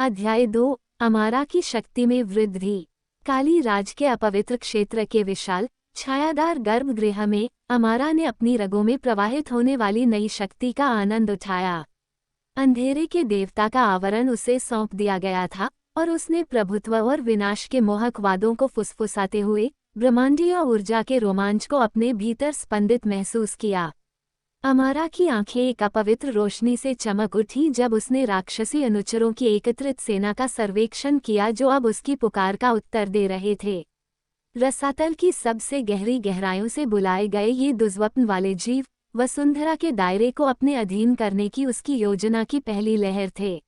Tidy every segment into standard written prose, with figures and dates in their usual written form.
अध्याय 2। अमारा की शक्ति में वृद्धि। काली राज के अपवित्र क्षेत्र के विशाल छायादार गर्भगृह में अमारा ने अपनी रगों में प्रवाहित होने वाली नई शक्ति का आनंद उठाया। अंधेरे के देवता का आवरण उसे सौंप दिया गया था और उसने प्रभुत्व और विनाश के मोहक वादों को फुसफुसाते हुए ब्रह्मांडीय ऊर्जा के रोमांच को अपने भीतर स्पंदित महसूस किया। अमारा की आंखें एक अपवित्र रोशनी से चमक उठी जब उसने राक्षसी अनुचरों की एकत्रित सेना का सर्वेक्षण किया जो अब उसकी पुकार का उत्तर दे रहे थे। रसातल की सबसे गहरी गहराइयों से बुलाए गए ये दुर्स्वप्न वाले जीव वसुंधरा के दायरे को अपने अधीन करने की उसकी योजना की पहली लहर थे।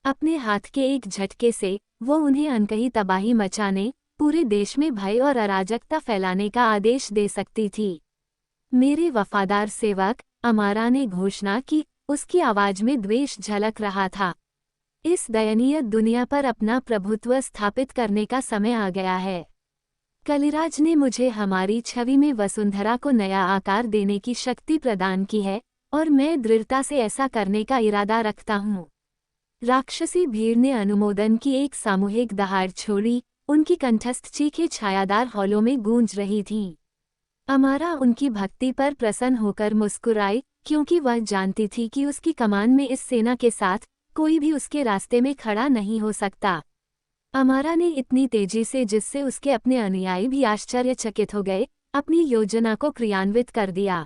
अपने हाथ के एक झटके से वो उन्हें अनकही तबाही मचाने, पूरे देश में भय और अराजकता फैलाने का आदेश दे सकती थी। मेरे वफादार सेवक, अमारा ने घोषणा की, उसकी आवाज में द्वेष झलक रहा था। इस दयनीय दुनिया पर अपना प्रभुत्व स्थापित करने का समय आ गया है। कलिराज ने मुझे हमारी छवि में वसुंधरा को नया आकार देने की शक्ति प्रदान की है और मैं दृढ़ता से ऐसा करने का इरादा रखता हूँ। राक्षसी भीड़ ने अनुमोदन की एक सामूहिक दहाड़ छोड़ी, उनकी कंठस्थ चीखें छायादार हॉलों में गूंज रही थीं। अमारा उनकी भक्ति पर प्रसन्न होकर मुस्कुराई, क्योंकि वह जानती थी कि उसकी कमान में इस सेना के साथ कोई भी उसके रास्ते में खड़ा नहीं हो सकता। अमारा ने इतनी तेजी से जिससे उसके अपने अनुयायी भी आश्चर्यचकित हो गए, अपनी योजना को क्रियान्वित कर दिया।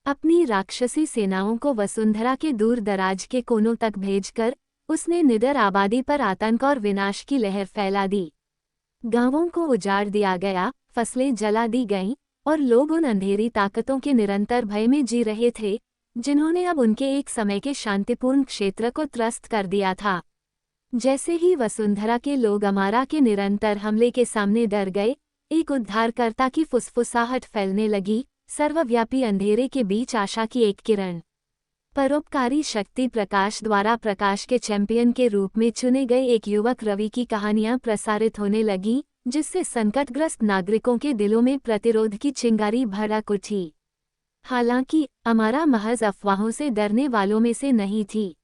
अपनी राक्षसी सेनाओं को वसुंधरा के दूर दराज के कोनों तक भेजकर उसने निडर आबादी पर आतंक और विनाश की लहर फैला दी। गांवों को उजाड़ दिया गया, फसलें जला दी गईं और लोग उन अंधेरी ताकतों के निरंतर भय में जी रहे थे जिन्होंने अब उनके एक समय के शांतिपूर्ण क्षेत्र को त्रस्त कर दिया था। जैसे ही वसुंधरा के लोग अमारा के निरंतर हमले के सामने डर गए, एक उद्धारकर्ता की फुसफुसाहट फैलने लगी, सर्वव्यापी अंधेरे के बीच आशा की एक किरण। परोपकारी शक्ति प्रकाश द्वारा प्रकाश के चैंपियन के रूप में चुने गए एक युवक रवि की कहानियां प्रसारित होने लगीं, जिससे संकटग्रस्त नागरिकों के दिलों में प्रतिरोध की चिंगारी भड़क उठी। हालांकि अमारा महज अफवाहों से डरने वालों में से नहीं थी।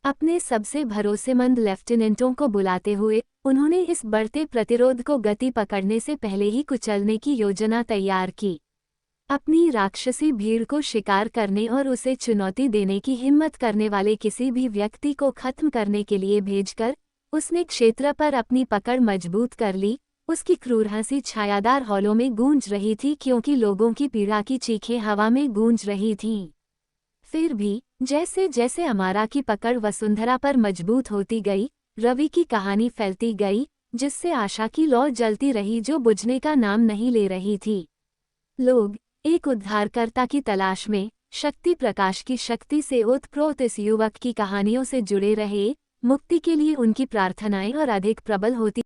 अपने सबसे भरोसेमंद लेफ्टिनेंटों को बुलाते हुए उन्होंने इस बढ़ते प्रतिरोध को गति पकड़ने से पहले ही कुचलने की योजना तैयार की। अपनी राक्षसी भीड़ को शिकार करने और उसे चुनौती देने की हिम्मत करने वाले किसी भी व्यक्ति को खत्म करने के लिए भेजकर उसने क्षेत्र पर अपनी पकड़ मजबूत कर ली। उसकी क्रूर हंसी छायादार हॉलों में गूंज रही थी, क्योंकि लोगों की पीड़ा की चीखें हवा में गूंज रही थीं। फिर भी जैसे जैसे अमारा की पकड़ वसुंधरा पर मजबूत होती गई, रवि की कहानी फैलती गई, जिससे आशा की लौ जलती रही जो बुझने का नाम नहीं ले रही थी। लोग एक उद्धारकर्ता की तलाश में शक्ति प्रकाश की शक्ति से ओतप्रोत इस युवक की कहानियों से जुड़े रहे। मुक्ति के लिए उनकी प्रार्थनाएं और अधिक प्रबल होती